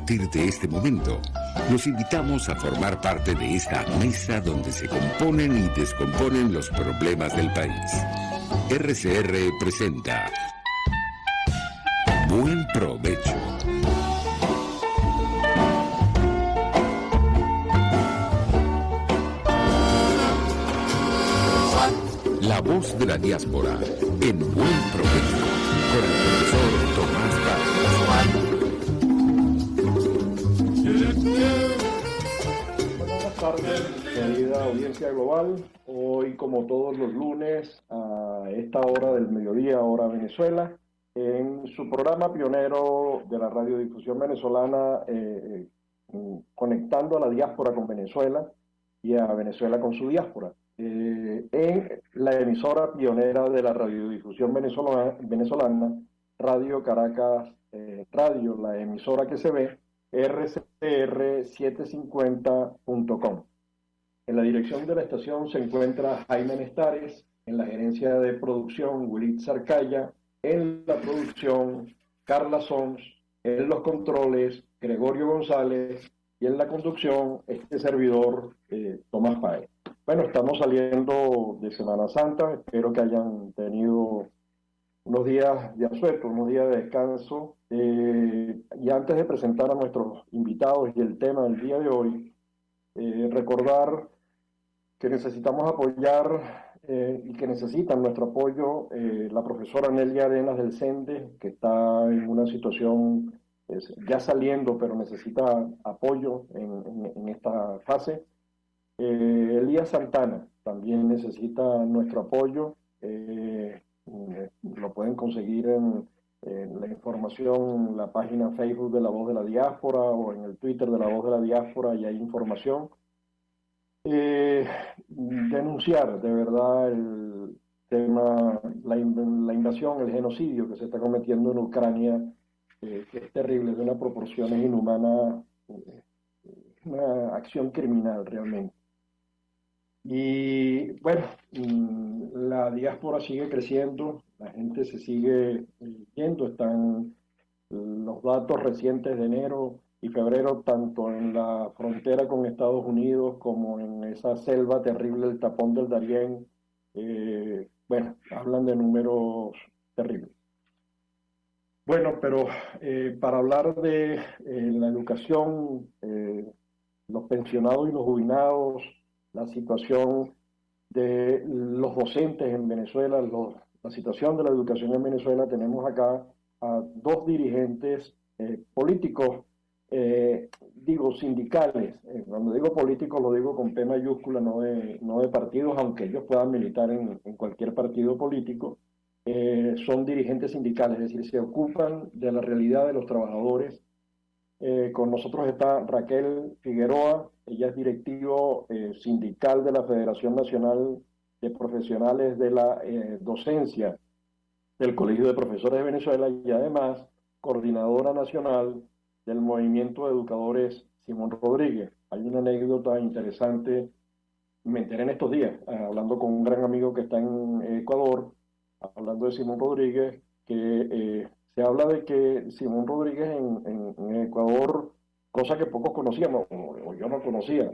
partir de este momento, los invitamos a formar parte de esta mesa donde se componen y descomponen los problemas del país. RCR presenta Buen Provecho. La voz de la diáspora en Buen Provecho con el profesor Tomás Vargas. Buenas tardes, querida audiencia global. Hoy, como todos los lunes, a esta hora del mediodía, hora Venezuela, en su programa pionero de la radiodifusión venezolana, conectando a la diáspora con Venezuela y a Venezuela con su diáspora. En la emisora pionera de la radiodifusión venezolana, Radio Caracas Radio, la emisora que se ve, rcr750.com. En la dirección de la estación se encuentra Jaime Nestares, en la gerencia de producción Willy Zarcaya, en la producción Carla Sons, en los controles Gregorio González y en la conducción este servidor Tomás Páez. Bueno, estamos saliendo de Semana Santa, espero que hayan tenido unos días de asueto, unos días de descanso. Y antes de presentar a nuestros invitados y el tema del día de hoy, recordar que necesitamos apoyar y que necesitan nuestro apoyo la profesora Nelia Arenas del CENDE, que está en una situación ya saliendo, pero necesita apoyo en esta fase. Elías Santana también necesita nuestro apoyo. Lo pueden conseguir en la información, en la página Facebook de La Voz de la Diáspora o en el Twitter de La Voz de la Diáspora, y hay información. Denunciar de verdad el tema, la invasión, el genocidio que se está cometiendo en Ucrania, que es terrible, de una proporciones inhumana, una acción criminal realmente. Y bueno, la diáspora sigue creciendo, la gente se sigue yendo, están los datos recientes de enero y febrero, tanto en la frontera con Estados Unidos como en esa selva terrible, el tapón del Darién, bueno, hablan de números terribles. Bueno, pero para hablar de la educación, los pensionados y los jubilados, la situación de los docentes en Venezuela, la situación de la educación en Venezuela, tenemos acá a dos dirigentes políticos, digo sindicales. Cuando digo políticos lo digo con P mayúscula, no de partidos, aunque ellos puedan militar en cualquier partido político. Son dirigentes sindicales, es decir, se ocupan de la realidad de los trabajadores. Con nosotros está Raquel Figueroa, ella es directivo sindical de la Federación Nacional de Profesionales de la Docencia del Colegio de Profesores de Venezuela y además coordinadora nacional del Movimiento de Educadores Simón Rodríguez. Hay una anécdota interesante, me enteré en estos días, hablando con un gran amigo que está en Ecuador, hablando de Simón Rodríguez, que se habla de que Simón Rodríguez en Ecuador, cosa que pocos conocíamos, o yo no conocía,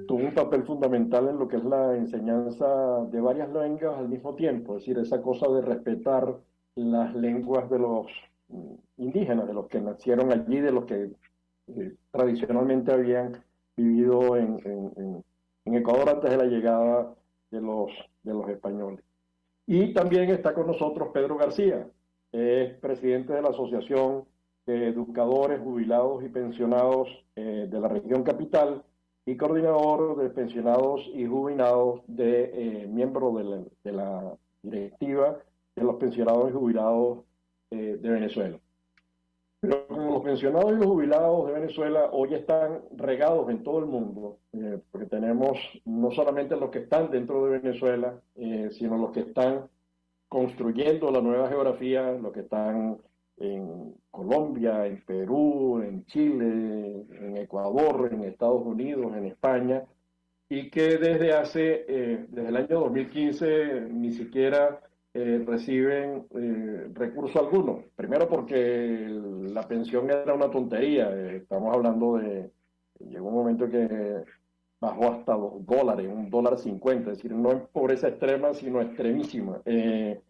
tuvo un papel fundamental en lo que es la enseñanza de varias lenguas al mismo tiempo, es decir, esa cosa de respetar las lenguas de los indígenas, de los que nacieron allí, de los que tradicionalmente habían vivido en Ecuador antes de la llegada de los españoles. Y también está con nosotros Pedro García, es presidente de la Asociación de Educadores, Jubilados y Pensionados de la región capital y coordinador de pensionados y jubilados miembro de la directiva de los pensionados y jubilados de Venezuela. Pero como los pensionados y los jubilados de Venezuela hoy están regados en todo el mundo, porque tenemos no solamente los que están dentro de Venezuela, sino los que están construyendo la nueva geografía, los que están en Colombia, en Perú, en Chile, en Ecuador, en Estados Unidos, en España, y que desde el año 2015 ni siquiera reciben recurso alguno. Primero porque la pensión era una tontería. Estamos hablando de, llegó un momento que bajó hasta $2, $1.50, es decir, no es pobreza extrema, sino extremísima. ¿Qué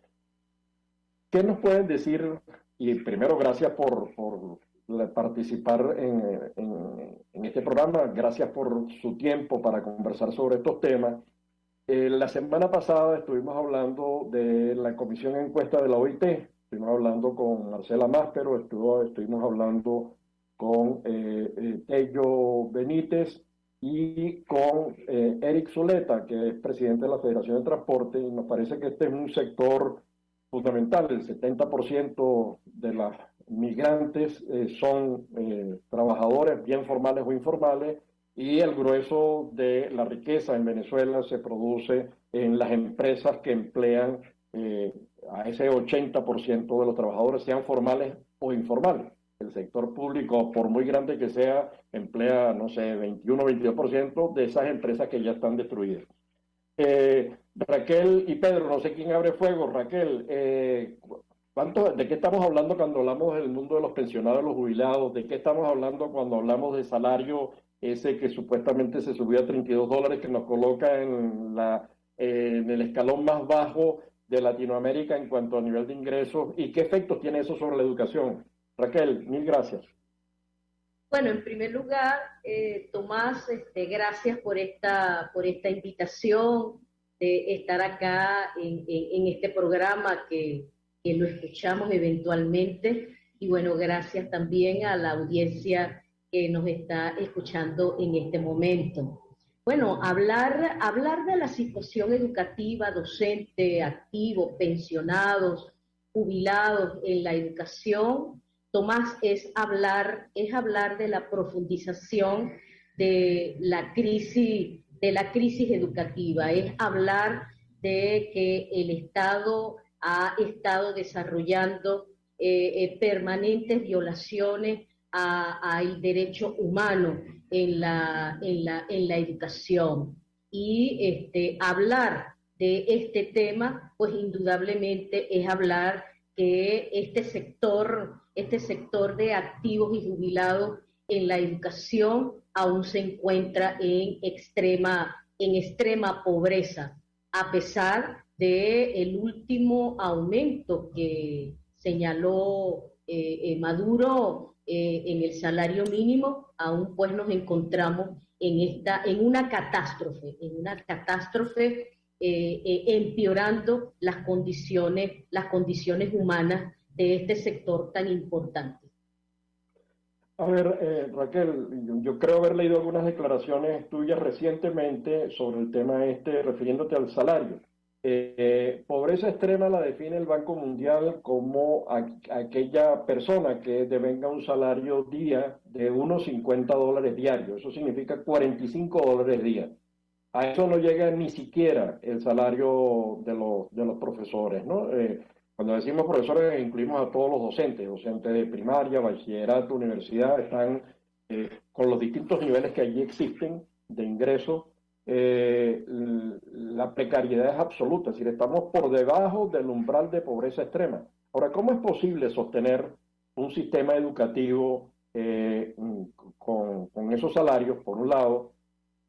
nos pueden decir? Y primero, gracias por participar en este programa, gracias por su tiempo para conversar sobre estos temas. La semana pasada estuvimos hablando de la comisión encuesta de la OIT, estuvimos hablando con Marcela Máspero, estuvimos hablando con Tello Benítez y con Eric Zuleta, que es presidente de la Federación de Transporte, y nos parece que este es un sector fundamental. El 70% de las migrantes son trabajadores bien formales o informales, y el grueso de la riqueza en Venezuela se produce en las empresas que emplean a ese 80% de los trabajadores, sean formales o informales. El sector público, por muy grande que sea, emplea, no sé, 21 o 22% de esas empresas que ya están destruidas. Raquel y Pedro, no sé quién abre fuego. Raquel, ¿de qué estamos hablando cuando hablamos del mundo de los pensionados, los jubilados? ¿De qué estamos hablando cuando hablamos de salario ese que supuestamente se subió a $32, que nos coloca en el escalón más bajo de Latinoamérica en cuanto a nivel de ingresos? ¿Y qué efectos tiene eso sobre la educación? Raquel, mil gracias. Bueno, en primer lugar, Tomás, gracias por esta invitación de estar acá en este programa que lo escuchamos eventualmente. Y bueno, gracias también a la audiencia que nos está escuchando en este momento. Bueno, hablar de la situación educativa, docente, activo, pensionados, jubilados en la educación, Tomás, es hablar de la profundización de la crisis educativa, es hablar de que el Estado ha estado desarrollando permanentes violaciones al derecho humano en la educación. Y hablar de este tema, pues indudablemente es hablar que este sector de activos y jubilados en la educación aún se encuentra en extrema pobreza, a pesar del último aumento que señaló Maduro en el salario mínimo. Aún pues nos encontramos en una catástrofe empeorando las condiciones humanas de este sector tan importante. A ver, Raquel, yo creo haber leído algunas declaraciones tuyas recientemente sobre el tema refiriéndote al salario. Pobreza extrema la define el Banco Mundial como aquella persona que devenga un salario día de unos $50 diarios. Eso significa $45 día. A eso no llega ni siquiera el salario de los profesores, ¿no? Cuando decimos profesores, incluimos a todos los docentes de primaria, bachillerato, universidad, están con los distintos niveles que allí existen de ingreso. La precariedad es absoluta, es decir, estamos por debajo del umbral de pobreza extrema. Ahora, ¿cómo es posible sostener un sistema educativo con esos salarios, por un lado?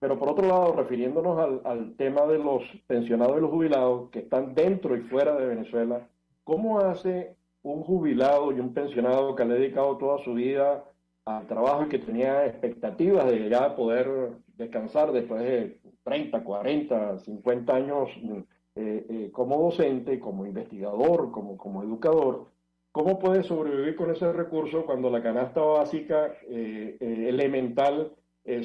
Pero por otro lado, refiriéndonos al tema de los pensionados y los jubilados que están dentro y fuera de Venezuela, ¿cómo hace un jubilado y un pensionado que le ha dedicado toda su vida al trabajo y que tenía expectativas de ya poder descansar después de 30, 40, 50 años como docente, como investigador, como educador? ¿Cómo puede sobrevivir con ese recurso cuando la canasta básica elemental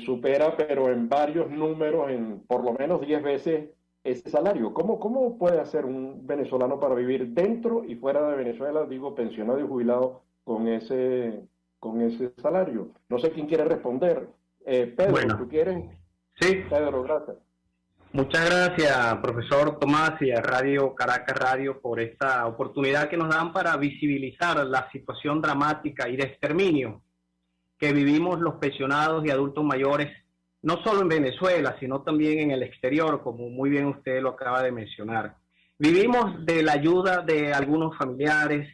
supera, pero en varios números, en por lo menos 10 veces ese salario? ¿Cómo puede hacer un venezolano para vivir dentro y fuera de Venezuela, digo, pensionado y jubilado, con ese salario? No sé quién quiere responder. Pedro, bueno, ¿tú quieres? Sí. Pedro, gracias. Muchas gracias, profesor Tomás, y a Radio Caracas Radio por esta oportunidad que nos dan para visibilizar la situación dramática y de exterminio que vivimos los pensionados y adultos mayores, no solo en Venezuela, sino también en el exterior, como muy bien usted lo acaba de mencionar. Vivimos de la ayuda de algunos familiares,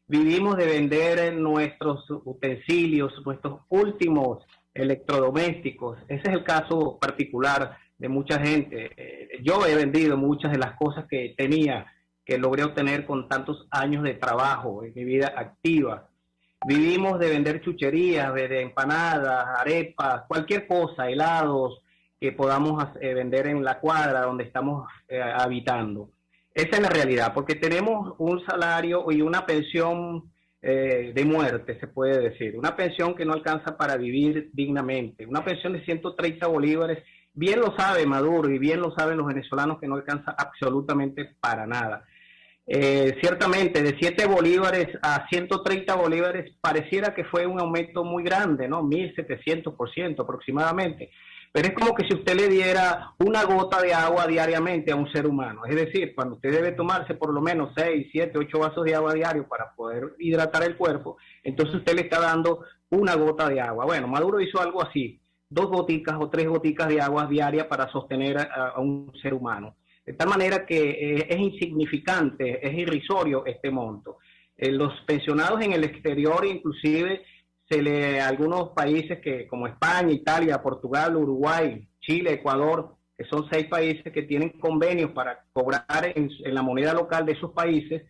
vivimos de vender nuestros utensilios, nuestros últimos electrodomésticos. Ese es el caso particular de mucha gente. Yo he vendido muchas de las cosas que tenía, que logré obtener con tantos años de trabajo en mi vida activa. Vivimos de vender chucherías, de empanadas, arepas, cualquier cosa, helados que podamos vender en la cuadra donde estamos habitando. Esa es la realidad, porque tenemos un salario y una pensión de muerte, se puede decir. Una pensión que no alcanza para vivir dignamente. Una pensión de 130 bolívares, bien lo sabe Maduro y bien lo saben los venezolanos, que no alcanza absolutamente para nada. Ciertamente, de 7 bolívares a 130 bolívares pareciera que fue un aumento muy grande, ¿no? 1.700% aproximadamente. Pero es como que si usted le diera una gota de agua diariamente a un ser humano. Es decir, cuando usted debe tomarse por lo menos 6, 7, 8 vasos de agua diario para poder hidratar el cuerpo, entonces usted le está dando una gota de agua. Bueno, Maduro hizo algo así, 2 goticas o 3 goticas de agua diaria para sostener a un ser humano. De tal manera que es insignificante, es irrisorio este monto. Los pensionados en el exterior, inclusive, algunos países que como España, Italia, Portugal, Uruguay, Chile, Ecuador, que son 6 países que tienen convenios para cobrar en la moneda local de esos países,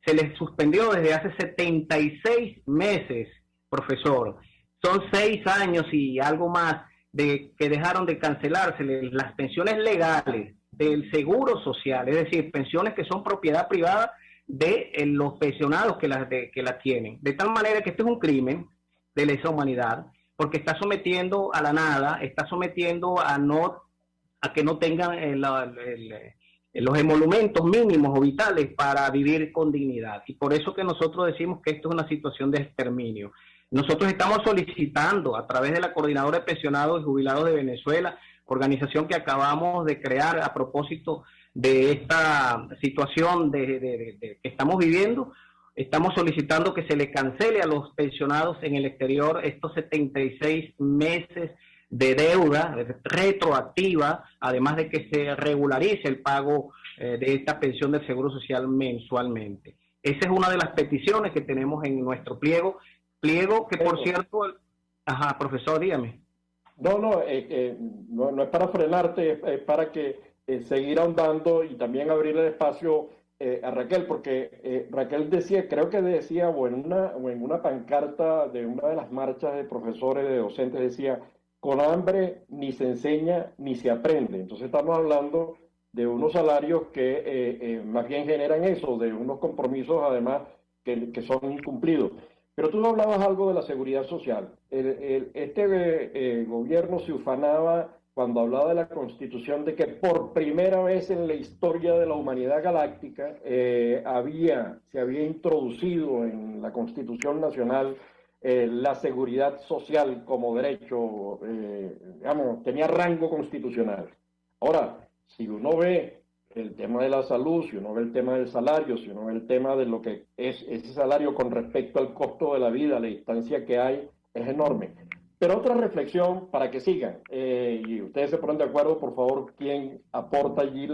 se les suspendió desde hace 76 meses, profesor. Son 6 años y algo más que dejaron de cancelarse las pensiones legales del seguro social, es decir, pensiones que son propiedad privada de los pensionados que las tienen. De tal manera que este es un crimen de lesa humanidad, porque está sometiendo a la nada, está sometiendo a que no tengan los emolumentos mínimos o vitales para vivir con dignidad. Y por eso que nosotros decimos que esto es una situación de exterminio. Nosotros estamos solicitando a través de la Coordinadora de Pensionados y Jubilados de Venezuela, organización que acabamos de crear a propósito de esta situación que estamos viviendo. Estamos solicitando que se le cancele a los pensionados en el exterior estos 76 meses de deuda retroactiva, además de que se regularice el pago de esta pensión del Seguro Social mensualmente. Esa es una de las peticiones que tenemos en nuestro pliego que, por cierto... Ajá, profesor, dígame. No es para frenarte, es para que seguir ahondando y también abrir el espacio a Raquel, porque Raquel decía, creo que decía, o en una pancarta de una de las marchas de profesores, de docentes, decía, con hambre ni se enseña ni se aprende. Entonces estamos hablando de unos salarios que más bien generan eso, de unos compromisos además que son incumplidos. Pero tú no hablabas algo de la seguridad social. Este gobierno se ufanaba cuando hablaba de la Constitución de que por primera vez en la historia de la humanidad galáctica se había introducido en la Constitución Nacional la seguridad social como derecho, tenía rango constitucional. Ahora, si uno ve el tema de la salud, si uno ve el tema del salario, si uno ve el tema de lo que es ese salario con respecto al costo de la vida, la distancia que hay, es enorme. Pero otra reflexión para que sigan, y ustedes se ponen de acuerdo, por favor, quién aporta allí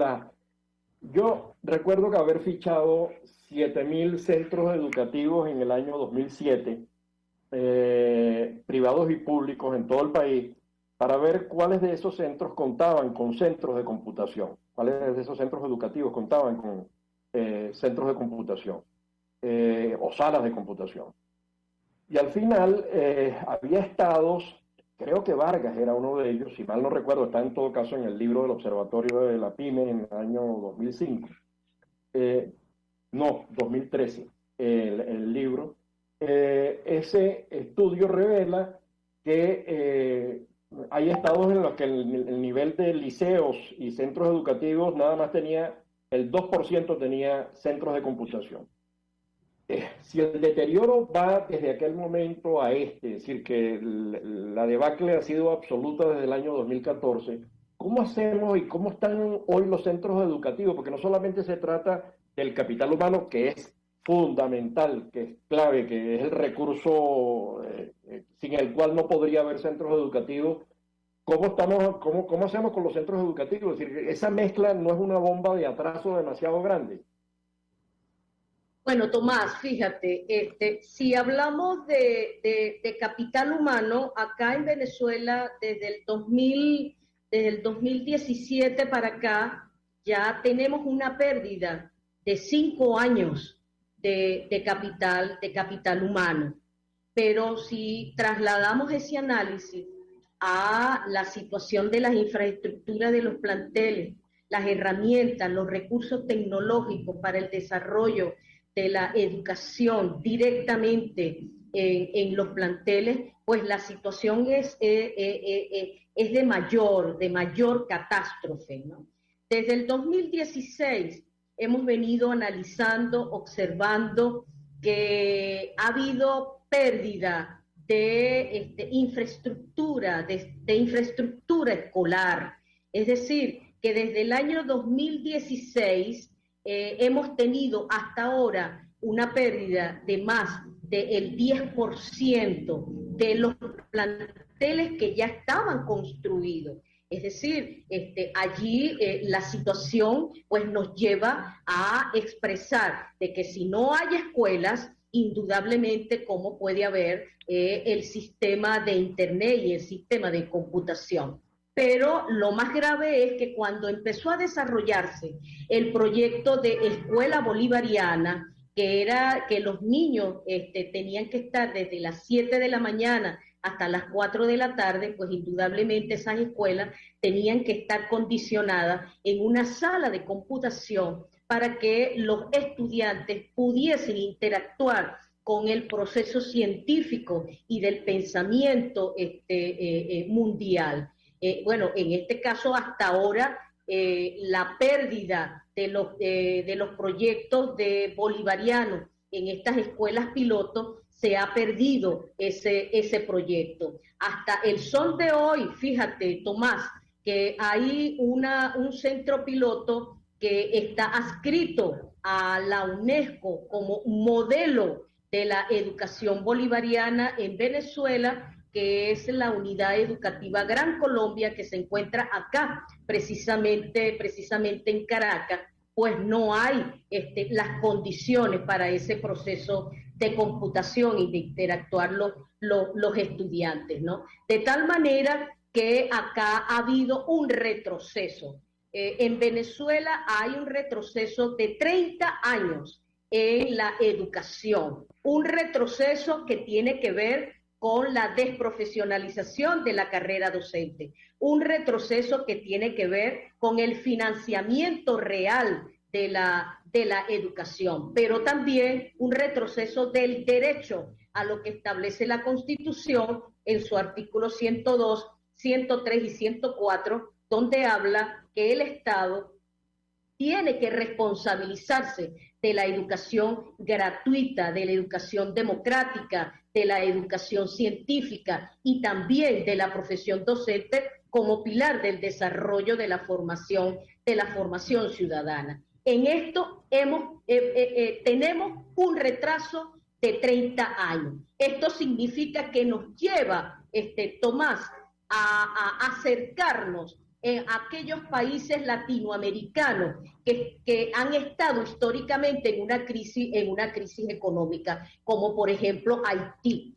Yo recuerdo que haber fichado 7.000 centros educativos en el año 2007, privados y públicos en todo el país, para ver cuáles de esos centros contaban con centros de computación, cuáles de esos centros educativos contaban con centros de computación o salas de computación. Y al final había estados, creo que Vargas era uno de ellos, si mal no recuerdo, está en todo caso en el libro del Observatorio de la PYME en el año 2005. 2013, el libro. Ese estudio revela que hay estados en los que el nivel de liceos y centros educativos nada más el 2% tenía centros de computación. Si el deterioro va desde aquel momento a es decir, que la debacle ha sido absoluta desde el año 2014, ¿cómo hacemos y cómo están hoy los centros educativos? Porque no solamente se trata del capital humano, que es fundamental, que es clave, que es el recurso sin el cual no podría haber centros educativos, ¿Cómo hacemos con los centros educativos? Es decir, esa mezcla no es una bomba de atraso demasiado grande. Bueno, Tomás, fíjate, si hablamos de capital humano, acá en Venezuela, desde el 2017 para acá, ya tenemos una pérdida de 5 años de capital humano. Pero si trasladamos ese análisis a la situación de las infraestructuras de los planteles, las herramientas, los recursos tecnológicos para el desarrollo de la educación directamente en los planteles, pues la situación es de mayor catástrofe, ¿no? Desde el 2016 hemos venido analizando, observando que ha habido pérdida de infraestructura escolar. Es decir, que desde el año 2016 hemos tenido hasta ahora una pérdida de más del 10% de los planteles que ya estaban construidos. Es decir, allí la situación pues nos lleva a expresar de que si no hay escuelas, indudablemente cómo puede haber el sistema de internet y el sistema de computación. Pero lo más grave es que cuando empezó a desarrollarse el proyecto de escuela bolivariana, que era que los niños tenían que estar desde las 7 de la mañana hasta las 4 de la tarde, pues indudablemente esas escuelas tenían que estar condicionadas en una sala de computación para que los estudiantes pudiesen interactuar con el proceso científico y del pensamiento mundial. Bueno, en este caso hasta ahora la pérdida de los proyectos de bolivarianos en estas escuelas pilotos, se ha perdido ese proyecto. Hasta el sol de hoy, fíjate, Tomás, que hay un centro piloto que está adscrito a la UNESCO como modelo de la educación bolivariana en Venezuela, que es la Unidad Educativa Gran Colombia, que se encuentra acá, precisamente en Caracas. Pues no hay las condiciones para ese proceso de computación y de interactuar los estudiantes, ¿no? De tal manera que acá ha habido un retroceso. En Venezuela hay un retroceso de 30 años en la educación, un retroceso que tiene que ver con la desprofesionalización de la carrera docente, un retroceso que tiene que ver con el financiamiento real de la educación, pero también un retroceso del derecho a lo que establece la Constitución en su artículo 102, 103 y 104, donde habla que el Estado tiene que responsabilizarse de la educación gratuita, de la educación democrática, de la educación científica y también de la profesión docente como pilar del desarrollo de la formación ciudadana. En esto tenemos un retraso de 30 años. Esto significa que nos lleva, Tomás, a acercarnos a aquellos países latinoamericanos que han estado históricamente en una crisis económica, como por ejemplo Haití.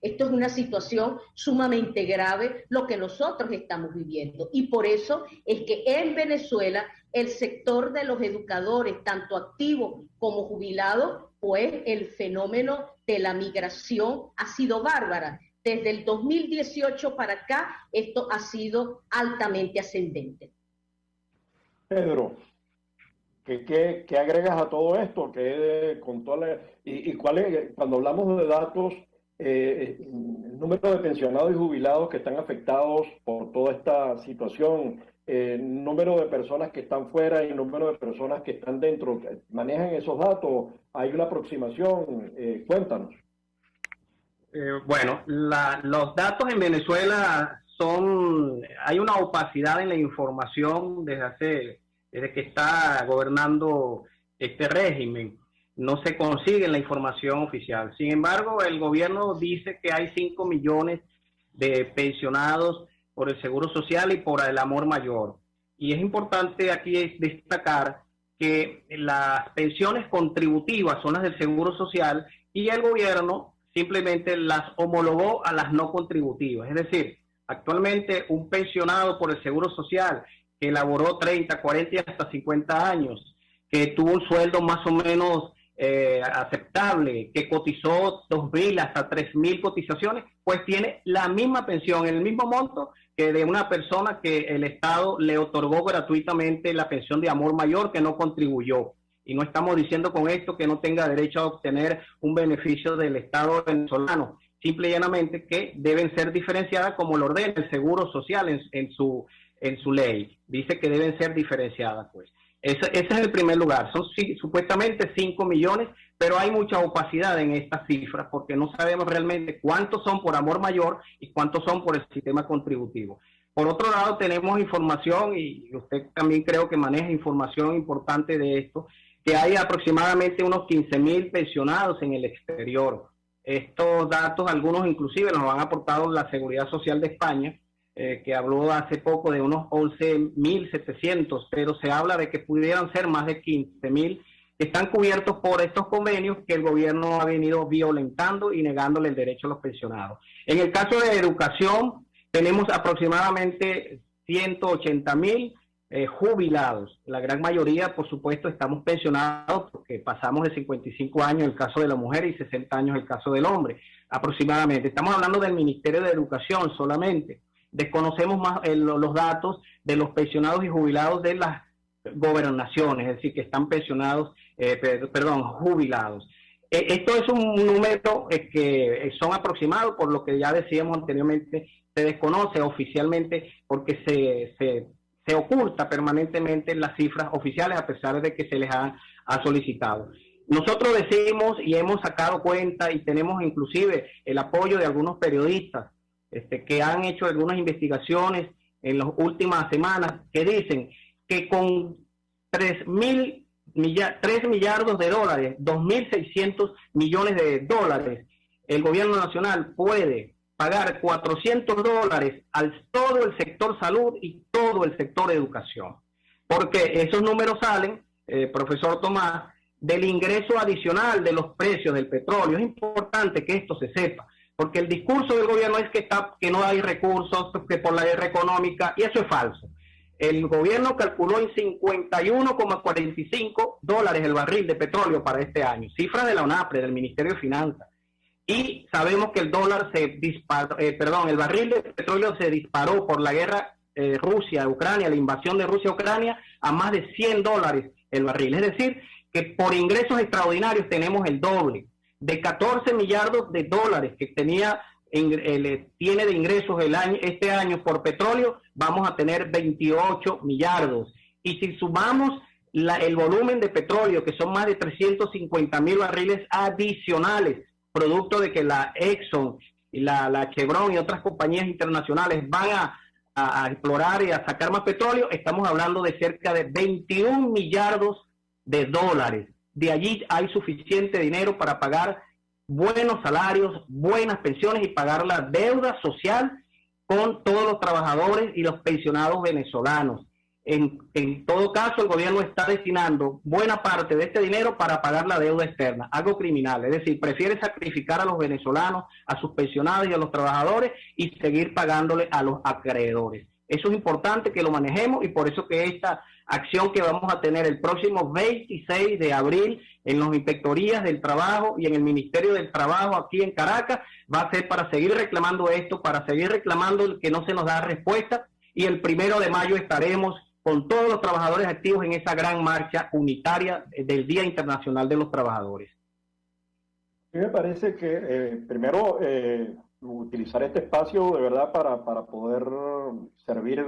Esto es una situación sumamente grave lo que nosotros estamos viviendo, y por eso es que en Venezuela el sector de los educadores, tanto activos como jubilados, pues el fenómeno de la migración ha sido bárbara. Desde el 2018 para acá, esto ha sido altamente ascendente. Pedro, ¿qué agregas a todo esto? ¿Cuál es, cuando hablamos de datos, el número de pensionados y jubilados que están afectados por toda esta situación, número de personas que están fuera y el número de personas que están dentro, manejan esos datos? ¿Hay una aproximación? Cuéntanos. Bueno, los datos en Venezuela hay una opacidad en la información desde que está gobernando este régimen. No se consigue la información oficial. Sin embargo, el gobierno dice que hay 5 millones de pensionados por el Seguro Social y por el Amor Mayor. Y es importante aquí destacar que las pensiones contributivas son las del Seguro Social y el gobierno simplemente las homologó a las no contributivas. Es decir, actualmente un pensionado por el Seguro Social que laboró 30, 40 y hasta 50 años, que tuvo un sueldo más o menos aceptable, que cotizó 2.000 hasta 3.000 cotizaciones, pues tiene la misma pensión, el mismo monto que de una persona que el Estado le otorgó gratuitamente la pensión de Amor Mayor, que no contribuyó. Y no estamos diciendo con esto que no tenga derecho a obtener un beneficio del Estado venezolano, simple y llanamente que deben ser diferenciadas como lo ordena el Seguro Social en su ley. Dice que deben ser diferenciadas, pues. Ese es el primer lugar. Son supuestamente 5 millones, pero hay mucha opacidad en estas cifras porque no sabemos realmente cuántos son por Amor Mayor y cuántos son por el sistema contributivo. Por otro lado, tenemos información, y usted también creo que maneja información importante de esto, que hay aproximadamente unos 15.000 pensionados en el exterior. Estos datos, algunos inclusive nos han aportado la Seguridad Social de España, que habló hace poco de unos 11.700, pero se habla de que pudieran ser más de 15.000 que están cubiertos por estos convenios que el gobierno ha venido violentando y negándole el derecho a los pensionados. En el caso de educación, tenemos aproximadamente 180.000 jubilados. La gran mayoría, por supuesto, estamos pensionados porque pasamos de 55 años el caso de la mujer y 60 años el caso del hombre, aproximadamente. Estamos hablando del Ministerio de Educación solamente. Desconocemos más los datos de los pensionados y jubilados de las gobernaciones, es decir, que están pensionados, jubilados. Esto es un número que son aproximados, por lo que ya decíamos anteriormente, se desconoce oficialmente porque se oculta permanentemente las cifras oficiales a pesar de que se les ha solicitado. Nosotros decimos y hemos sacado cuenta y tenemos inclusive el apoyo de algunos periodistas que han hecho algunas investigaciones en las últimas semanas que dicen que con 3 millardos de dólares, 2.600 millones de dólares, el gobierno nacional puede pagar $400 a todo el sector salud y todo el sector educación. Porque esos números salen, profesor Tomás, del ingreso adicional de los precios del petróleo. Es importante que esto se sepa, porque el discurso del gobierno es que no hay recursos, que por la guerra económica, y eso es falso. El gobierno calculó en $51,45 el barril de petróleo para este año, cifra de la UNAPRE, del Ministerio de Finanzas. Y sabemos que el barril de petróleo se disparó por la guerra Rusia-Ucrania, la invasión de Rusia a Ucrania, a más de $100 el barril. Es decir, que por ingresos extraordinarios tenemos el doble. De 14 millardos de dólares que tiene de ingresos este año por petróleo, vamos a tener 28 millardos. Y si sumamos el volumen de petróleo, que son más de 350.000 barriles adicionales, producto de que la Exxon y la Chevron y otras compañías internacionales van a explorar y a sacar más petróleo, estamos hablando de cerca de 21 millardos de dólares. De allí hay suficiente dinero para pagar buenos salarios, buenas pensiones y pagar la deuda social con todos los trabajadores y los pensionados venezolanos. En todo caso, el gobierno está destinando buena parte de este dinero para pagar la deuda externa, algo criminal, es decir, prefiere sacrificar a los venezolanos, a sus pensionados y a los trabajadores y seguir pagándole a los acreedores. Eso es importante que lo manejemos y por eso que esta acción que vamos a tener el próximo 26 de abril en las inspectorías del trabajo y en el Ministerio del Trabajo aquí en Caracas va a ser para seguir reclamando esto, para seguir reclamando el que no se nos da respuesta, y el 1 de mayo estaremos con todos los trabajadores activos en esa gran marcha unitaria del Día Internacional de los Trabajadores. A mí me parece que primero utilizar este espacio de verdad para poder servir,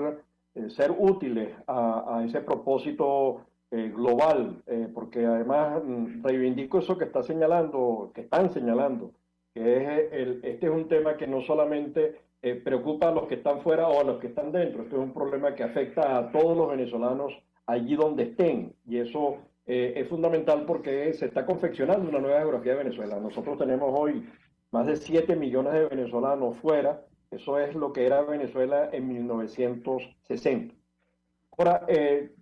ser útiles a ese propósito global, porque además reivindico eso que están señalando, que este es un tema que no solamente preocupa a los que están fuera o a los que están dentro, este es un problema que afecta a todos los venezolanos allí donde estén, y eso es fundamental porque se está confeccionando una nueva geografía de Venezuela. Nosotros tenemos hoy más de 7 millones de venezolanos fuera, Eso es lo que era Venezuela en 1960. Ahora,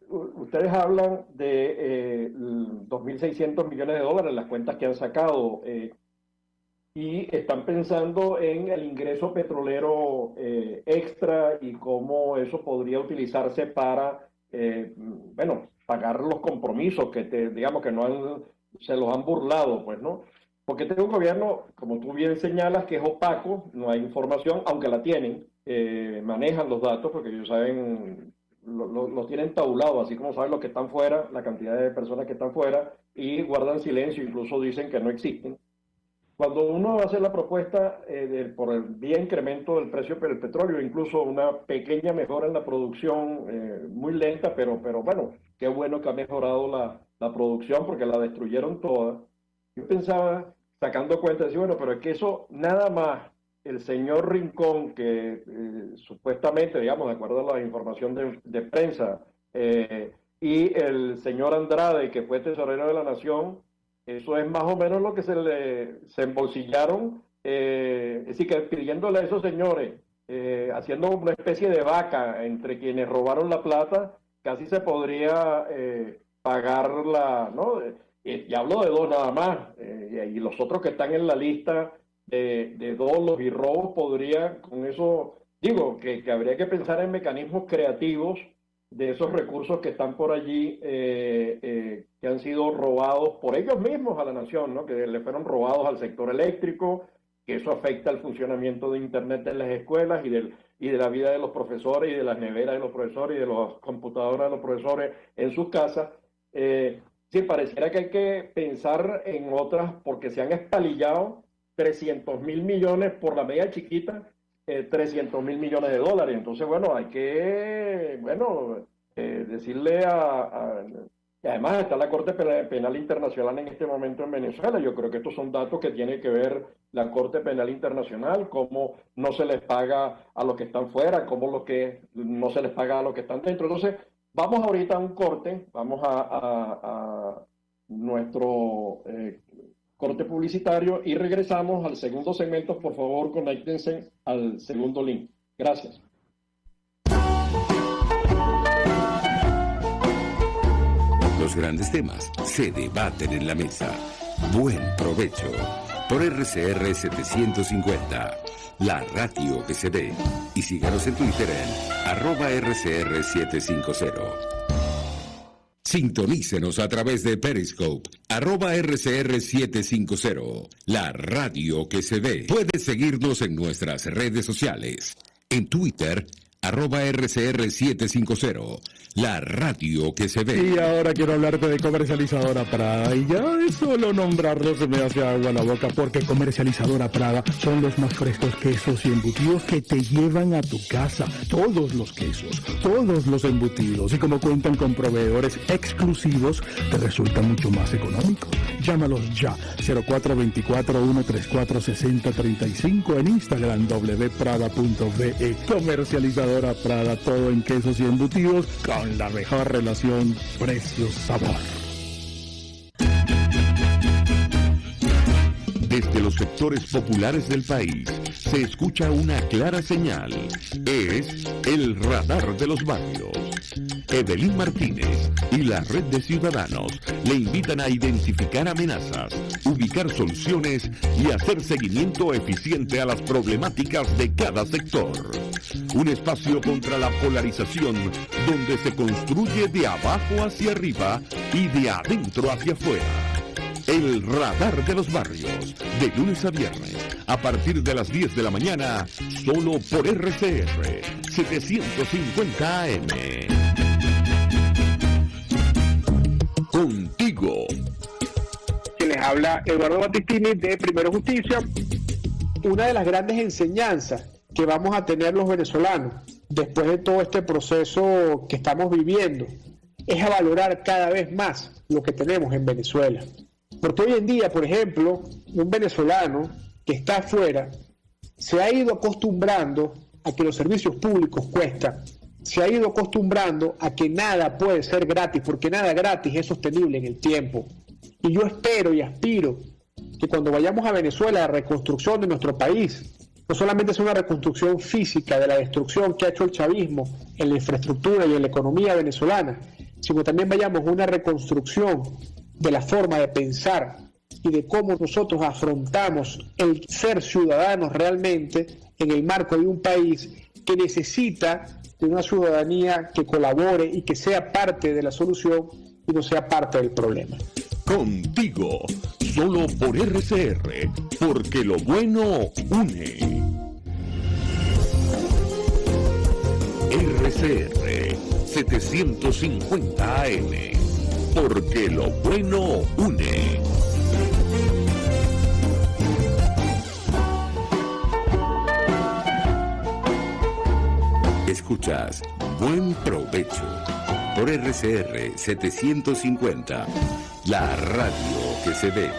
ustedes hablan de 2.600 millones de dólares, las cuentas que han sacado, y están pensando en el ingreso petrolero extra y cómo eso podría utilizarse para, pagar los compromisos que digamos que se los han burlado, pues, ¿no? Porque tengo un gobierno, como tú bien señalas, que es opaco, no hay información, aunque la tienen, manejan los datos porque ellos saben, los tienen tabulados, así como saben los que están fuera, la cantidad de personas que están fuera, y guardan silencio, incluso dicen que no existen. Cuando uno hace la propuesta por el vía incremento del precio del petróleo, incluso una pequeña mejora en la producción, muy lenta, pero bueno, qué bueno que ha mejorado la producción porque la destruyeron toda. Yo pensaba, sacando cuenta, decir, bueno, pero es que eso nada más el señor Rincón, que supuestamente, digamos, de acuerdo a la información de prensa, y el señor Andrade, que fue tesorero de la Nación, eso es más o menos lo que se embolsillaron, es decir, que pidiéndole a esos señores, haciendo una especie de vaca entre quienes robaron la plata, casi se podría pagar ¿no? Y hablo de dos nada más, y los otros que están en la lista de dolosos y robos podría, con eso, digo, que habría que pensar en mecanismos creativos de esos recursos que están por allí, que han sido robados por ellos mismos a la nación, ¿no? Que le fueron robados al sector eléctrico, que eso afecta el funcionamiento de Internet en las escuelas y de la vida de los profesores y de las neveras de los profesores y de las computadoras de los profesores en sus casas. Sí, pareciera que hay que pensar en otras, porque se han espalillado 300.000 millones por la media chiquita, 300.000 millones de dólares. Entonces, bueno, hay que, decirle y además está la Corte Penal Internacional en este momento en Venezuela. Yo creo que estos son datos que tiene que ver la Corte Penal Internacional, cómo no se les paga a los que están fuera, cómo lo que no se les paga a los que están dentro. Entonces, vamos ahorita a un corte, vamos a nuestro corte publicitario y regresamos al segundo segmento. Por favor, conéctense al segundo link. Gracias. Los grandes temas se debaten en la mesa. Buen provecho. Por RCR 750, la radio que se ve. Y síganos en Twitter en @RCR 750. Sintonícenos a través de Periscope, @RCR 750, la radio que se ve. Puedes seguirnos en nuestras redes sociales. En Twitter, @RCR 750, la radio que se ve. Y ahora quiero hablarte de Comercializadora Prada. Y ya de solo nombrarlo se me hace agua a la boca, porque Comercializadora Prada son los más frescos quesos y embutidos que te llevan a tu casa. Todos los quesos, todos los embutidos. Y como cuentan con proveedores exclusivos, te resulta mucho más económico. Llámalos ya, 0424-134-6035, en Instagram wprada.be. Comercializadora Prada, todo en quesos y embutidos con la mejor relación precio-sabor. Desde los sectores populares del país se escucha una clara señal. Es el radar de los barrios. Evelyn Martínez y la red de ciudadanos le invitan a identificar amenazas, ubicar soluciones y hacer seguimiento eficiente a las problemáticas de cada sector. Un espacio contra la polarización donde se construye de abajo hacia arriba y de adentro hacia afuera. El radar de los barrios, de lunes a viernes, a partir de las 10 de la mañana, solo por RCR 750 AM. Contigo. Que les habla Eduardo Battistini de Primero Justicia. Una de las grandes enseñanzas que vamos a tener los venezolanos después de todo este proceso que estamos viviendo es a valorar cada vez más lo que tenemos en Venezuela. Porque hoy en día, por ejemplo, un venezolano que está afuera se ha ido acostumbrando a que los servicios públicos cuestan, se ha ido acostumbrando a que nada puede ser gratis, porque nada gratis es sostenible en el tiempo. Y yo espero y aspiro que cuando vayamos a Venezuela, la reconstrucción de nuestro país, no solamente es una reconstrucción física de la destrucción que ha hecho el chavismo en la infraestructura y en la economía venezolana, sino también vayamos a una reconstrucción de la forma de pensar y de cómo nosotros afrontamos el ser ciudadanos realmente en el marco de un país que necesita de una ciudadanía que colabore y que sea parte de la solución y no sea parte del problema. Contigo, solo por RCR, porque lo bueno une. RCR 750 AM, porque lo bueno une. Escuchas Buen Provecho por RCR 750, la radio que se ve.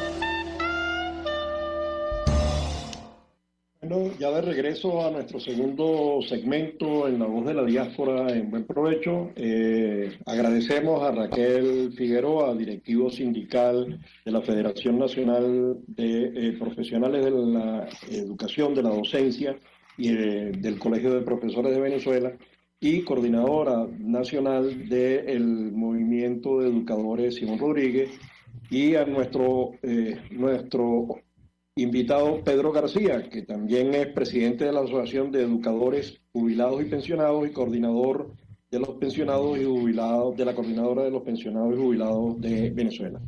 Bueno, ya de regreso a nuestro segundo segmento en La Voz de la Diáspora en Buen Provecho, agradecemos a Raquel Figueroa, directivo sindical de la Federación Nacional de Profesionales de la Educación, de la Docencia y del Colegio de Profesores de Venezuela, y coordinadora nacional del Movimiento de Educadores Simón Rodríguez, y a nuestro invitado Pedro García, que también es presidente de la Asociación de Educadores Jubilados y Pensionados y coordinador de los pensionados y jubilados, de la Coordinadora de los Pensionados y Jubilados de Venezuela.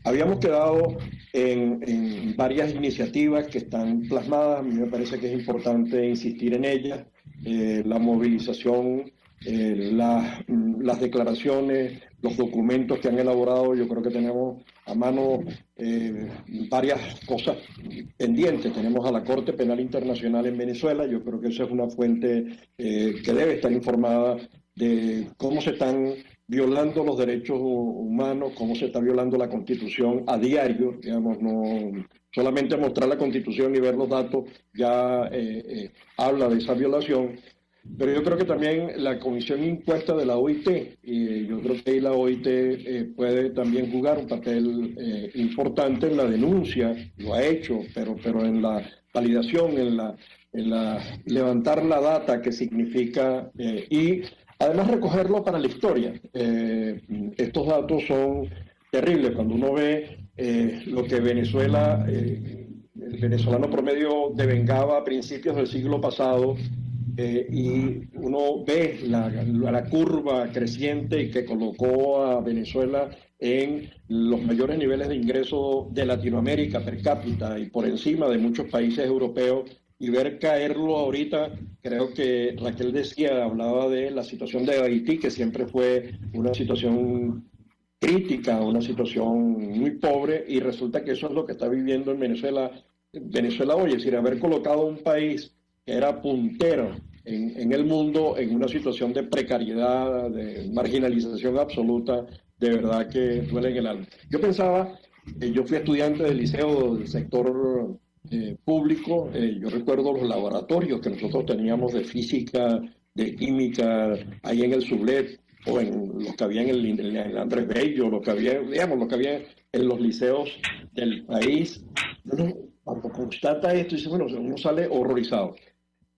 Habíamos quedado en varias iniciativas que están plasmadas. A mí me parece que es importante insistir en ellas. La movilización, las declaraciones, los documentos que han elaborado. Yo creo que tenemos a mano varias cosas pendientes. Tenemos a la Corte Penal Internacional en Venezuela. Yo creo que esa es una fuente que debe estar informada de cómo se están violando los derechos humanos, cómo se está violando la Constitución a diario. Digamos, no solamente mostrar la Constitución y ver los datos ya habla de esa violación. Pero yo creo que también la comisión impuesta de la OIT, y yo creo que ahí la OIT puede también jugar un papel importante en la denuncia, lo ha hecho, pero en la validación, en la levantar la data que significa y además recogerlo para la historia. Estos datos son terribles. Cuando uno ve lo que Venezuela, el venezolano promedio devengaba a principios del siglo pasado, y uno ve la curva creciente y que colocó a Venezuela en los mayores niveles de ingreso de Latinoamérica per cápita y por encima de muchos países europeos, y ver caerlo ahorita. Creo que Raquel hablaba de la situación de Haití, que siempre fue una situación crítica, una situación muy pobre, y resulta que eso es lo que está viviendo en Venezuela hoy. Es decir, haber colocado un país que era puntero en el mundo en una situación de precariedad, de marginalización absoluta, de verdad que duele en el alma. Yo pensaba, yo fui estudiante del liceo del sector público. Yo recuerdo los laboratorios que nosotros teníamos de física, de química, ahí en el Sublet, o en los que había en el Andrés Bello, lo que había en los liceos del país. Cuando constata esto, dice, bueno, uno sale horrorizado.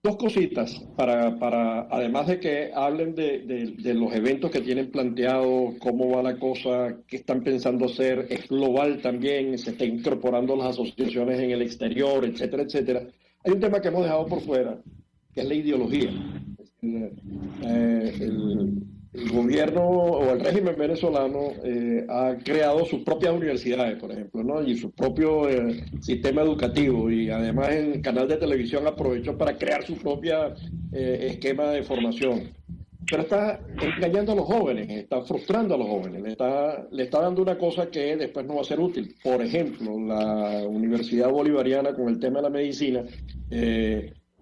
Dos cositas, para además de que hablen de los eventos que tienen planteado, cómo va la cosa, qué están pensando hacer, es global también, se está incorporando las asociaciones en el exterior, etcétera, etcétera. Hay un tema que hemos dejado por fuera, que es la ideología. El gobierno o el régimen venezolano ha creado sus propias universidades, por ejemplo, ¿no? Y su propio sistema educativo, y además en el canal de televisión aprovechó para crear su propio esquema de formación. Pero está engañando a los jóvenes, está frustrando a los jóvenes, le está dando una cosa que después no va a ser útil. Por ejemplo, la Universidad Bolivariana con el tema de la medicina,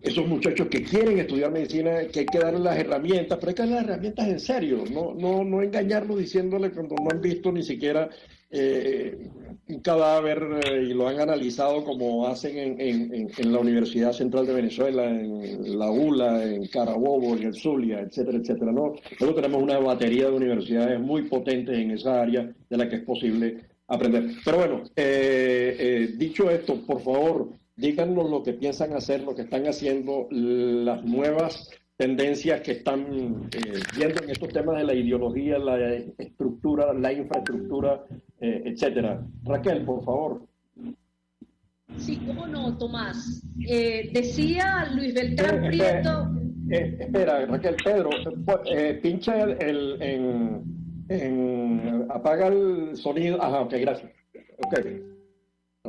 esos muchachos que quieren estudiar medicina, que hay que darles las herramientas, pero hay que darles las herramientas en serio, no engañarlos diciéndole cuando no han visto ni siquiera un cadáver y lo han analizado como hacen en la Universidad Central de Venezuela, en la ULA, en Carabobo, en el Zulia, etcétera, etcétera. Nosotros tenemos una batería de universidades muy potentes en esa área de la que es posible aprender. Pero bueno, dicho esto, por favor, díganos lo que piensan hacer, lo que están haciendo, las nuevas tendencias que están viendo en estos temas de la ideología, la estructura, la infraestructura, etcétera. Raquel, por favor. Sí, cómo no, Tomás. Decía Luis Beltrán Prieto. Espera, Raquel, Pedro, pincha apaga el sonido. Ajá, ok, gracias. Okay.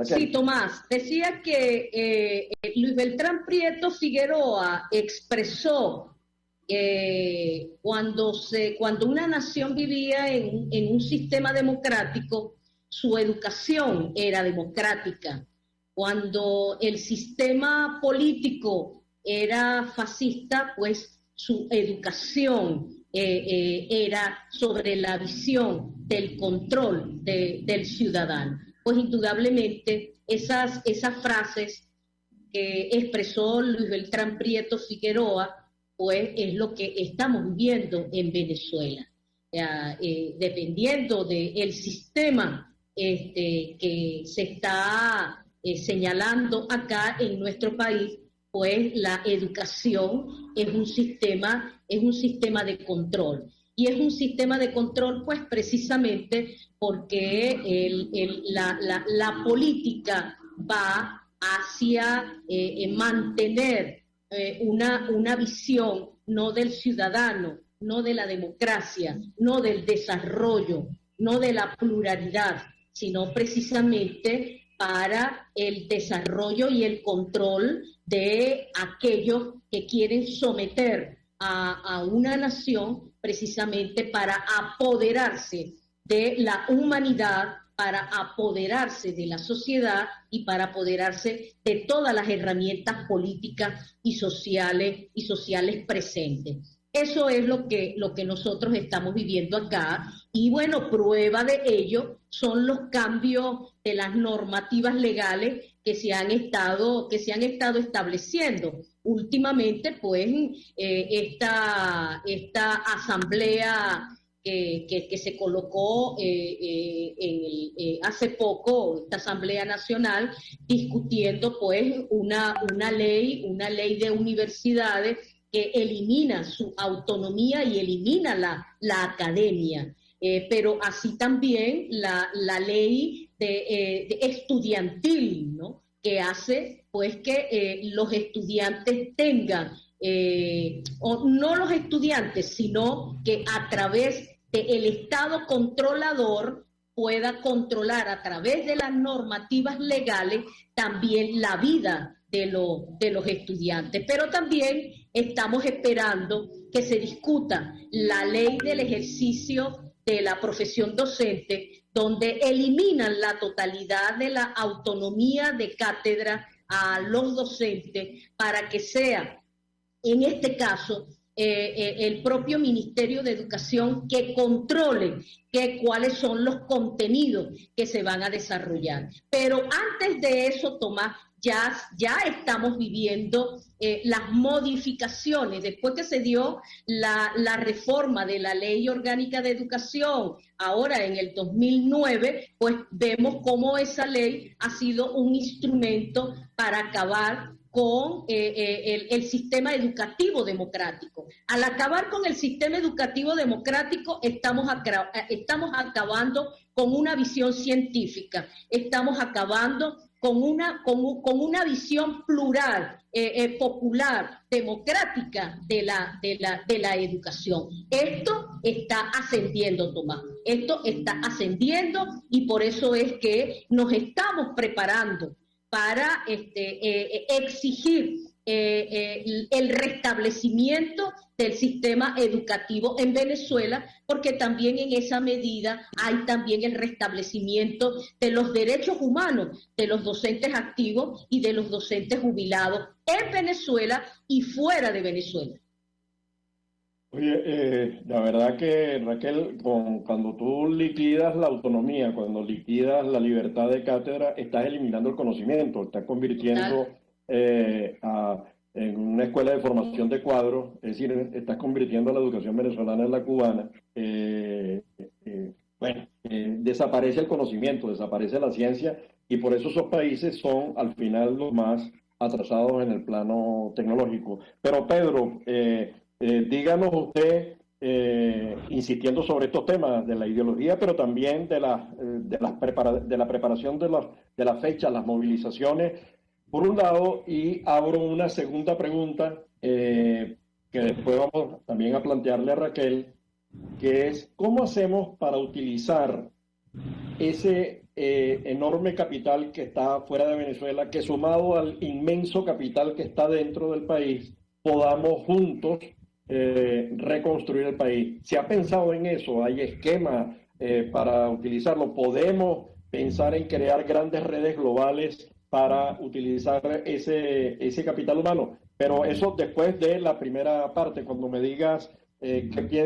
Sí, Tomás, decía que Luis Beltrán Prieto Figueroa expresó cuando una nación vivía en un sistema democrático, su educación era democrática. Cuando el sistema político era fascista, pues su educación era sobre la visión del control del ciudadano. Pues indudablemente esas frases que expresó Luis Beltrán Prieto Figueroa, pues es lo que estamos viviendo en Venezuela. Dependiendo del sistema que se está señalando acá en nuestro país, pues la educación es un sistema de control. Y es un sistema de control, pues precisamente porque la política va hacia mantener una visión no del ciudadano, no de la democracia, no del desarrollo, no de la pluralidad, sino precisamente para el desarrollo y el control de aquellos que quieren someter a una nación precisamente para apoderarse de la humanidad, para apoderarse de la sociedad y para apoderarse de todas las herramientas políticas y sociales presentes. Eso es lo que nosotros estamos viviendo acá, y bueno, prueba de ello son los cambios de las normativas legales que se han estado estableciendo. Últimamente, pues, esta asamblea que se colocó hace poco, esta Asamblea Nacional, discutiendo pues una ley de universidades que elimina su autonomía y elimina la academia. Pero así también la ley de estudiantil, ¿no?, que hace pues que los estudiantes tengan, o no los estudiantes, sino que a través del Estado controlador pueda controlar a través de las normativas legales también la vida de los estudiantes. Pero también estamos esperando que se discuta la ley del ejercicio de la profesión docente, donde eliminan la totalidad de la autonomía de cátedra a los docentes para que sea, en este caso, el propio Ministerio de Educación que controle cuáles son los contenidos que se van a desarrollar. Pero antes de eso, Tomás, ya estamos viviendo las modificaciones. Después que se dio la reforma de la Ley Orgánica de Educación, ahora en el 2009, pues vemos cómo esa ley ha sido un instrumento para acabar con el sistema educativo democrático. Al acabar con el sistema educativo democrático, estamos acabando con una visión científica, estamos acabando con una visión plural, popular, democrática de la educación. Esto está ascendiendo, Tomás, esto está ascendiendo, y por eso es que nos estamos preparando para exigir el restablecimiento del sistema educativo en Venezuela, porque también en esa medida hay también el restablecimiento de los derechos humanos de los docentes activos y de los docentes jubilados en Venezuela y fuera de Venezuela. Oye, la verdad que, Raquel, cuando tú liquidas la autonomía, cuando liquidas la libertad de cátedra, estás eliminando el conocimiento, estás convirtiendo en una escuela de formación de cuadros, es decir, estás convirtiendo la educación venezolana en la cubana. Desaparece el conocimiento, desaparece la ciencia, y por eso esos países son al final los más atrasados en el plano tecnológico. Pero Pedro, díganos usted, insistiendo sobre estos temas de la ideología, pero también de la preparación de las fechas, las movilizaciones, por un lado, y abro una segunda pregunta que después vamos también a plantearle a Raquel, que es ¿cómo hacemos para utilizar ese enorme capital que está fuera de Venezuela, que sumado al inmenso capital que está dentro del país, podamos juntos reconstruir el país? ¿Se ha pensado en eso? ¿Hay esquemas para utilizarlo? ¿Podemos pensar en crear grandes redes globales para utilizar ese capital humano? Pero eso después de la primera parte, cuando me digas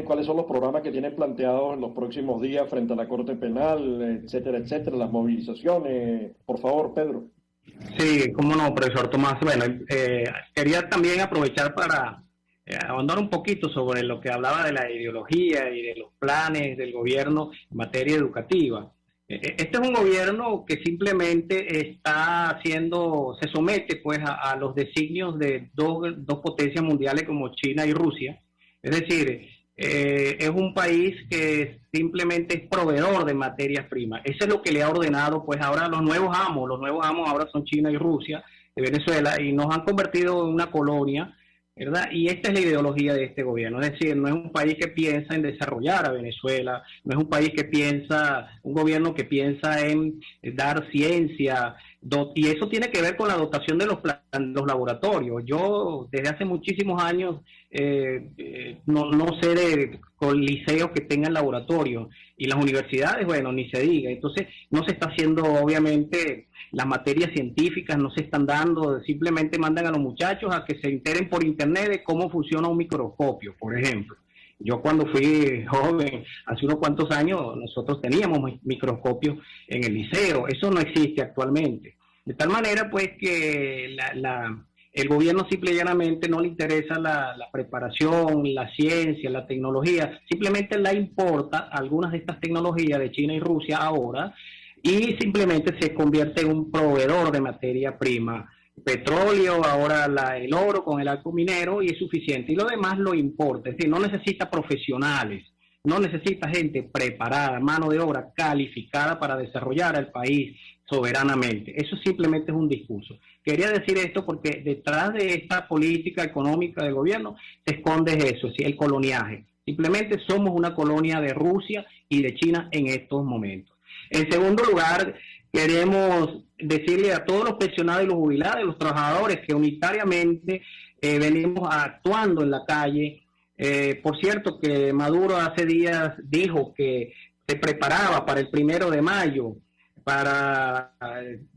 cuáles son los programas que tienen planteados en los próximos días frente a la Corte Penal, etcétera, etcétera, las movilizaciones. Por favor, Pedro. Sí, cómo no, profesor Tomás. Bueno, quería también aprovechar para ahondar un poquito sobre lo que hablaba de la ideología y de los planes del gobierno en materia educativa. Este es un gobierno que simplemente se somete pues a los designios de dos potencias mundiales como China y Rusia. Es decir, es un país que simplemente es proveedor de materias primas. Eso es lo que le ha ordenado pues ahora los nuevos amos ahora son China y Rusia de Venezuela, y nos han convertido en una colonia, ¿verdad? Y esta es la ideología de este gobierno. Es decir, no es un país que piensa en desarrollar a Venezuela, no es un país un gobierno que piensa en dar ciencia, y eso tiene que ver con la dotación de los laboratorios. Yo desde hace muchísimos años no sé con liceos que tengan laboratorios, y las universidades, bueno, ni se diga. Entonces no se está haciendo, obviamente, las materias científicas no se están dando, simplemente mandan a los muchachos a que se enteren por internet de cómo funciona un microscopio, por ejemplo. Yo cuando fui joven, hace unos cuantos años, nosotros teníamos microscopios en el liceo. Eso no existe actualmente. De tal manera, pues, que el gobierno simple y llanamente no le interesa la preparación, la ciencia, la tecnología. Simplemente le importa algunas de estas tecnologías de China y Rusia ahora, y simplemente se convierte en un proveedor de materia prima. Petróleo, ahora el oro con el arco minero, y es suficiente, y lo demás lo importa. Es decir, no necesita profesionales, no necesita gente preparada, mano de obra calificada para desarrollar el país soberanamente. Eso simplemente es un discurso. Quería decir esto porque detrás de esta política económica del gobierno se esconde eso, ¿sí? El coloniaje. Simplemente somos una colonia de Rusia y de China en estos momentos. En segundo lugar, queremos decirle a todos los pensionados y los jubilados, los trabajadores que unitariamente venimos actuando en la calle. Por cierto, que Maduro hace días dijo que se preparaba para el 1 de mayo para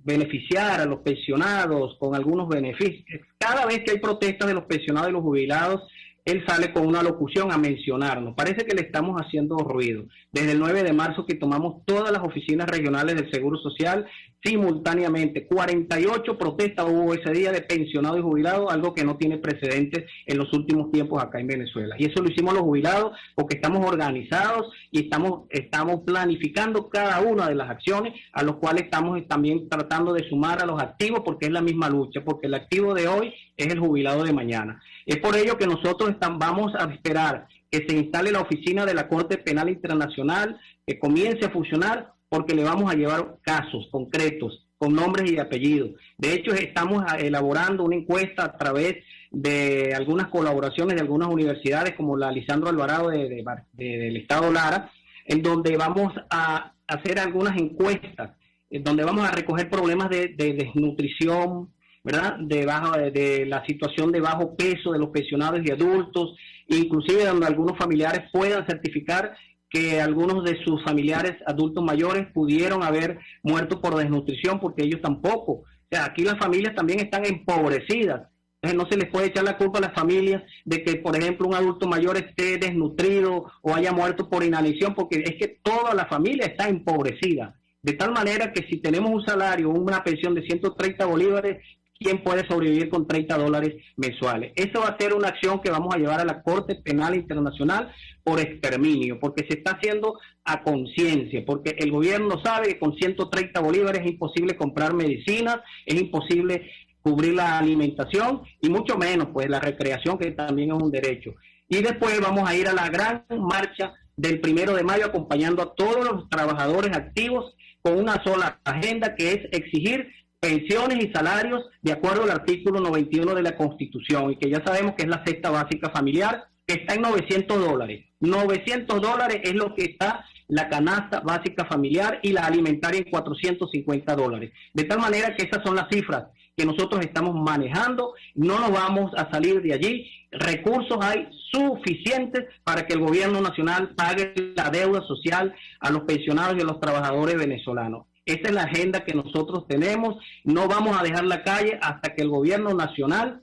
beneficiar a los pensionados con algunos beneficios. Cada vez que hay protestas de los pensionados y los jubilados, él sale con una locución a mencionarnos. Parece que le estamos haciendo ruido. Desde el 9 de marzo que tomamos todas las oficinas regionales del Seguro Social simultáneamente. 48 protestas hubo ese día de pensionados y jubilados, algo que no tiene precedentes en los últimos tiempos acá en Venezuela. Y eso lo hicimos los jubilados porque estamos organizados y estamos planificando cada una de las acciones, a los cuales estamos también tratando de sumar a los activos, porque es la misma lucha, porque el activo de hoy es el jubilado de mañana. Es por ello que nosotros vamos a esperar que se instale la oficina de la Corte Penal Internacional, que comience a funcionar, porque le vamos a llevar casos concretos, con nombres y apellidos. De hecho, estamos elaborando una encuesta a través de algunas colaboraciones de algunas universidades, como la Lisandro Alvarado del Estado Lara, en donde vamos a hacer algunas encuestas, en donde vamos a recoger problemas de desnutrición, ¿verdad? De la situación de bajo peso de los pensionados y adultos, inclusive donde algunos familiares puedan certificar que algunos de sus familiares adultos mayores pudieron haber muerto por desnutrición, porque ellos tampoco. O sea, aquí las familias también están empobrecidas. Entonces no se les puede echar la culpa a las familias de que, por ejemplo, un adulto mayor esté desnutrido o haya muerto por inanición, porque es que toda la familia está empobrecida. De tal manera que si tenemos un salario, una pensión de 130 bolívares, quién puede sobrevivir con $30 mensuales. Eso va a ser una acción que vamos a llevar a la Corte Penal Internacional por exterminio, porque se está haciendo a conciencia, porque el gobierno sabe que con 130 bolívares es imposible comprar medicinas, es imposible cubrir la alimentación y mucho menos pues la recreación, que también es un derecho. Y después vamos a ir a la gran marcha del 1 de mayo acompañando a todos los trabajadores activos con una sola agenda, que es exigir pensiones y salarios de acuerdo al artículo 91 de la Constitución, y que ya sabemos que es la cesta básica familiar, que está en $900. $900 es lo que está la canasta básica familiar, y la alimentaria en $450. De tal manera que esas son las cifras que nosotros estamos manejando. No nos vamos a salir de allí. Recursos hay suficientes para que el gobierno nacional pague la deuda social a los pensionados y a los trabajadores venezolanos. Esa es la agenda que nosotros tenemos. No vamos a dejar la calle hasta que el gobierno nacional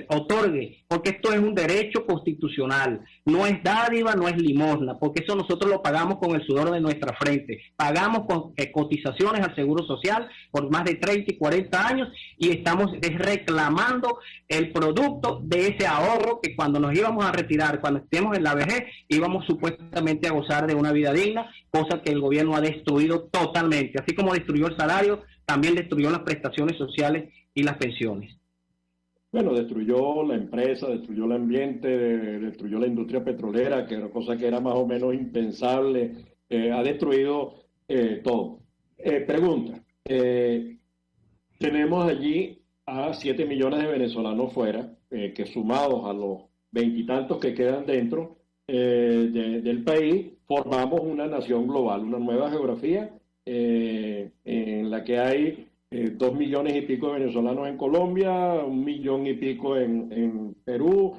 otorgue, porque esto es un derecho constitucional, no es dádiva, no es limosna, porque eso nosotros lo pagamos con el sudor de nuestra frente, pagamos con cotizaciones al Seguro Social por más de 30 y 40 años, y estamos reclamando el producto de ese ahorro que cuando nos íbamos a retirar, cuando estemos en la vejez, íbamos supuestamente a gozar de una vida digna, cosa que el gobierno ha destruido totalmente. Así como destruyó el salario, también destruyó las prestaciones sociales y las pensiones. Bueno, destruyó la empresa, destruyó el ambiente, destruyó la industria petrolera, que era cosa que era más o menos impensable, ha destruido todo. Pregunta, tenemos allí a 7 millones de venezolanos fuera, que sumados a los 20 y tantos que quedan dentro del país, formamos una nación global, una nueva geografía en la que hay 2 millones y pico de venezolanos en Colombia, 1 millón y pico en Perú,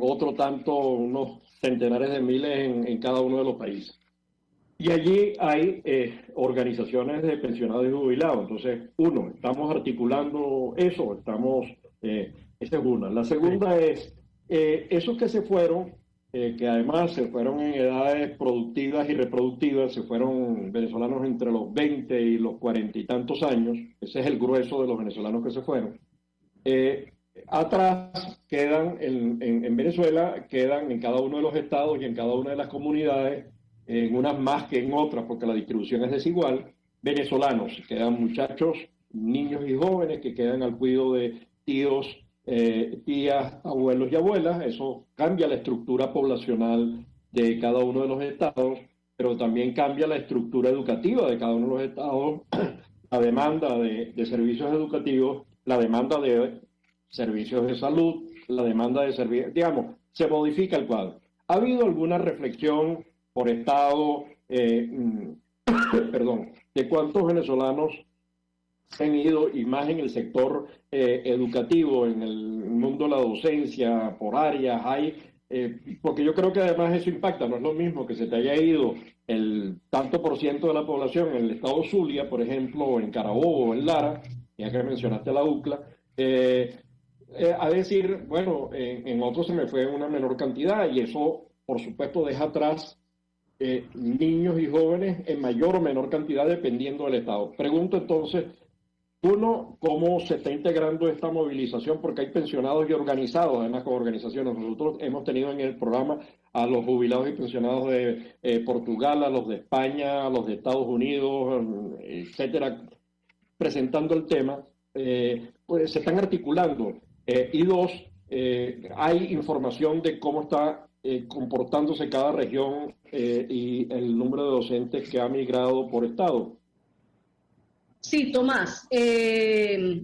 otro tanto, unos centenares de miles en cada uno de los países. Y allí hay organizaciones de pensionados y jubilados. Entonces, uno, estamos articulando eso, esa es una. La segunda es, esos que se fueron, que además se fueron en edades productivas y reproductivas, se fueron venezolanos entre los 20 y los 40 y tantos años, ese es el grueso de los venezolanos que se fueron. Atrás quedan, en Venezuela, quedan en cada uno de los estados y en cada una de las comunidades, en unas más que en otras, porque la distribución es desigual, venezolanos, quedan muchachos, niños y jóvenes que quedan al cuidado de tíos, tías, abuelos y abuelas. Eso cambia la estructura poblacional de cada uno de los estados, pero también cambia la estructura educativa de cada uno de los estados, la demanda de servicios educativos, la demanda de servicios de salud, la demanda de servicios, digamos, se modifica el cuadro. ¿Ha habido alguna reflexión por estado, perdón, de cuántos venezolanos han ido, y más en el sector educativo, en el mundo de la docencia, por áreas, porque yo creo que además eso impacta, no es lo mismo que se te haya ido el tanto por ciento de la población en el estado Zulia, por ejemplo, o en Carabobo o en Lara, ya que mencionaste la UCLA, a decir, bueno, en otros se me fue una menor cantidad, y eso, por supuesto, deja atrás niños y jóvenes en mayor o menor cantidad dependiendo del estado. Pregunto entonces, uno, ¿cómo se está integrando esta movilización? Porque hay pensionados y organizados, además con organizaciones. Nosotros hemos tenido en el programa a los jubilados y pensionados de Portugal, a los de España, a los de Estados Unidos, etcétera, presentando el tema. Pues se están articulando. Y dos, hay información de cómo está comportándose cada región y el número de docentes que ha migrado por estado. Sí, Tomás,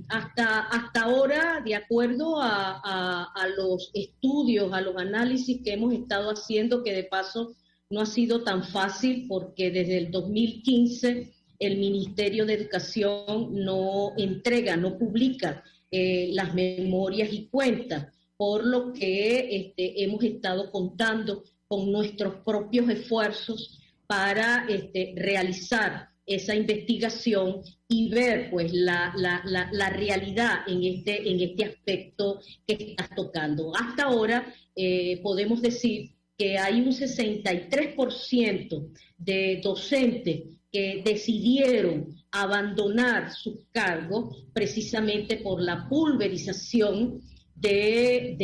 hasta ahora, de acuerdo a los estudios, a los análisis que hemos estado haciendo, que de paso no ha sido tan fácil porque desde el 2015 el Ministerio de Educación no entrega, no publica las memorias y cuentas, por lo que hemos estado contando con nuestros propios esfuerzos para realizar esa investigación y ver pues la realidad en este aspecto que estás tocando. Hasta ahora podemos decir que hay un 63% de docentes que decidieron abandonar sus cargos precisamente por la pulverización de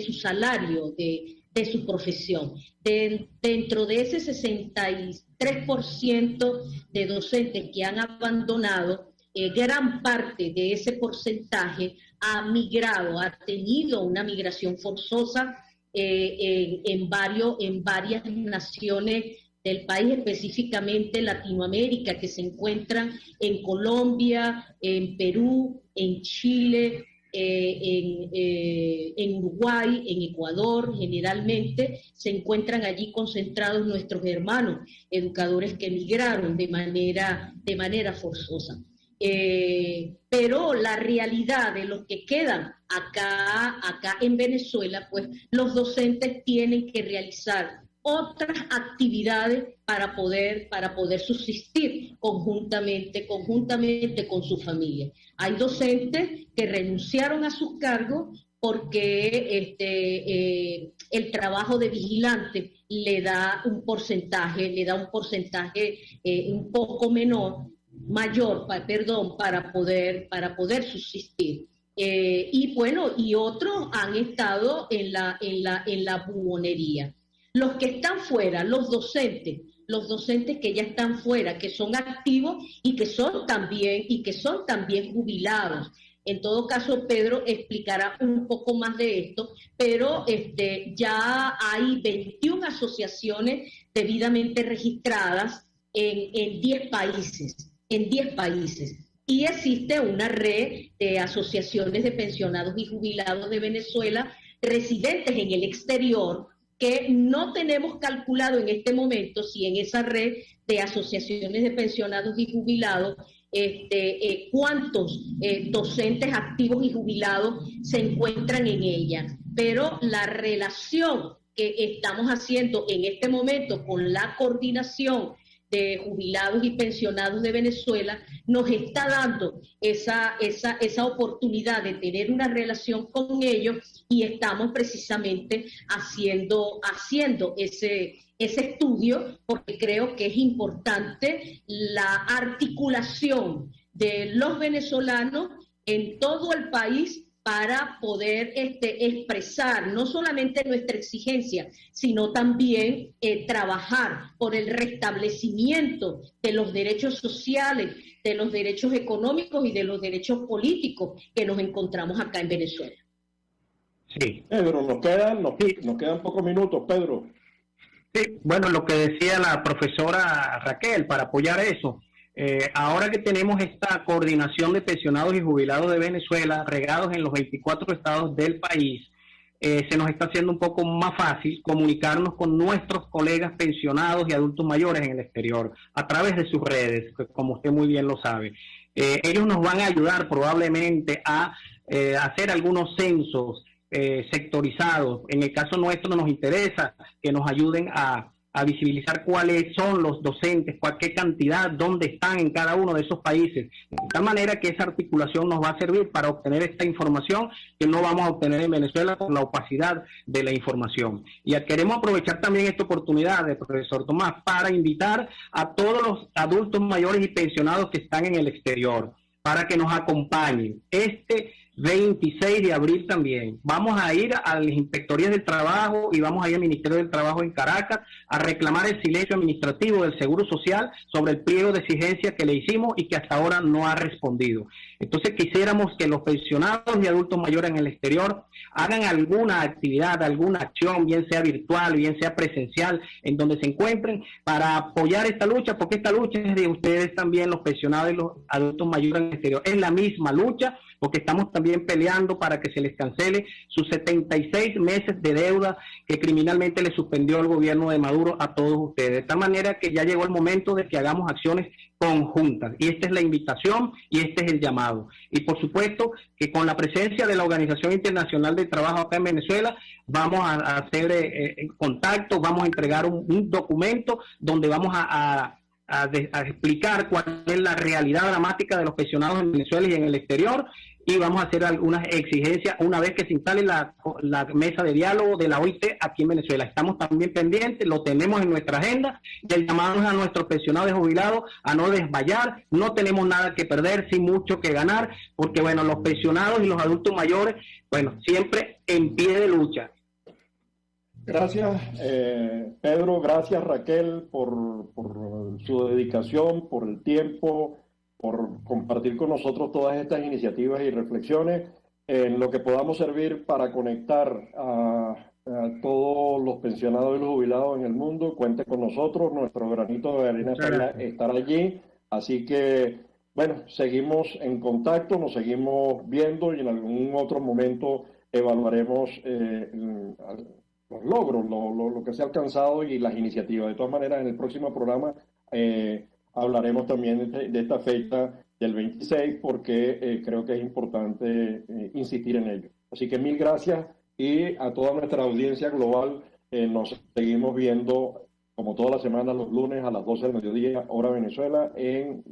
su salario, de su profesión. Dentro de ese 63% de docentes que han abandonado, gran parte de ese porcentaje ha migrado, ha tenido una migración forzosa en varias naciones del país, específicamente Latinoamérica, que se encuentran en Colombia, en Perú, en Chile, en Uruguay, en Ecuador. Generalmente se encuentran allí concentrados nuestros hermanos educadores que emigraron de manera forzosa. Pero la realidad de los que quedan acá en Venezuela, pues los docentes tienen que realizar otras actividades para poder subsistir conjuntamente con su familia. Hay docentes que renunciaron a sus cargos porque el trabajo de vigilante le da un porcentaje un poco mayor para poder subsistir. Y otros han estado en la buhonería. Los que están fuera, los docentes que ya están fuera, que son activos y que son también jubilados. En todo caso, Pedro explicará un poco más de esto, pero ya hay 21 asociaciones debidamente registradas en 10 países. Y existe una red de asociaciones de pensionados y jubilados de Venezuela residentes en el exterior, que no tenemos calculado en este momento si en esa red de asociaciones de pensionados y jubilados cuántos docentes activos y jubilados se encuentran en ella. Pero la relación que estamos haciendo en este momento con la coordinación de jubilados y pensionados de Venezuela nos está dando esa oportunidad de tener una relación con ellos, y estamos precisamente haciendo ese estudio, porque creo que es importante la articulación de los venezolanos en todo el país para poder expresar no solamente nuestra exigencia, sino también trabajar por el restablecimiento de los derechos sociales, de los derechos económicos y de los derechos políticos que nos encontramos acá en Venezuela. Sí. Pedro, nos quedan pocos minutos, Pedro. Sí, bueno, lo que decía la profesora Raquel, para apoyar eso, ahora que tenemos esta coordinación de pensionados y jubilados de Venezuela regados en los 24 estados del país, se nos está haciendo un poco más fácil comunicarnos con nuestros colegas pensionados y adultos mayores en el exterior a través de sus redes, como usted muy bien lo sabe. Ellos nos van a ayudar probablemente a hacer algunos censos sectorizados. En el caso nuestro nos interesa que nos ayuden a visibilizar cuáles son los docentes, qué cantidad, dónde están en cada uno de esos países, de tal manera que esa articulación nos va a servir para obtener esta información que no vamos a obtener en Venezuela por la opacidad de la información. Y queremos aprovechar también esta oportunidad, profesor Tomás, para invitar a todos los adultos mayores y pensionados que están en el exterior para que nos acompañen. 26 de abril también vamos a ir a las inspectorías del trabajo y vamos a ir al Ministerio del Trabajo en Caracas a reclamar el silencio administrativo del Seguro Social sobre el pliego de exigencia que le hicimos y que hasta ahora no ha respondido. Entonces quisiéramos que los pensionados y adultos mayores en el exterior hagan alguna actividad, alguna acción, bien sea virtual, bien sea presencial, en donde se encuentren, para apoyar esta lucha, porque esta lucha es de ustedes también, los pensionados y los adultos mayores en el exterior. Es la misma lucha, porque estamos también peleando para que se les cancele sus 76 meses de deuda que criminalmente le suspendió el gobierno de Maduro a todos ustedes. De tal manera que ya llegó el momento de que hagamos acciones conjuntas. Y esta es la invitación y este es el llamado. Y por supuesto que con la presencia de la Organización Internacional del Trabajo acá en Venezuela, vamos a hacer contacto, vamos a entregar un documento donde vamos a explicar cuál es la realidad dramática de los pensionados en Venezuela y en el exterior, y vamos a hacer algunas exigencias una vez que se instale la mesa de diálogo de la OIT aquí en Venezuela. Estamos también pendientes, lo tenemos en nuestra agenda, y el llamado a nuestros pensionados y jubilados a no desmayar. No tenemos nada que perder, sin mucho que ganar, porque bueno, los pensionados y los adultos mayores, bueno, siempre en pie de lucha. Gracias, Pedro, gracias Raquel por su dedicación, por el tiempo, por compartir con nosotros todas estas iniciativas y reflexiones en lo que podamos servir para conectar a todos los pensionados y los jubilados en el mundo. Cuente con nosotros, nuestro granito de arena estará allí, así que bueno, seguimos en contacto, nos seguimos viendo y en algún otro momento evaluaremos los logros, lo que se ha alcanzado y las iniciativas. De todas maneras, en el próximo programa hablaremos también de esta fecha del 26 porque creo que es importante insistir en ello. Así que mil gracias y a toda nuestra audiencia global nos seguimos viendo como todas las semanas los lunes a las 12 del mediodía, hora Venezuela, en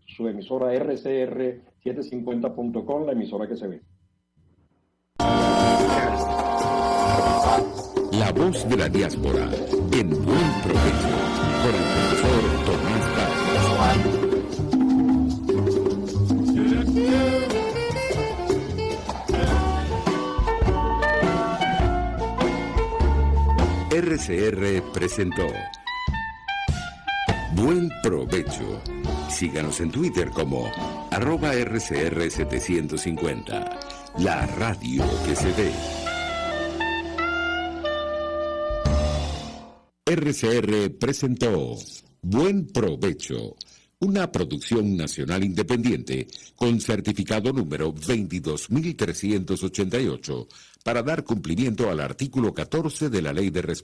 su emisora rcr750.com, la emisora que se ve. La voz de la diáspora, en buen provecho, con el profesor Tomás Barros. RCR presentó Buen Provecho. Síganos en Twitter como @RCR750, la radio que se ve. RCR presentó Buen Provecho, una producción nacional independiente con certificado número 22.388 para dar cumplimiento al artículo 14 de la Ley de Respeto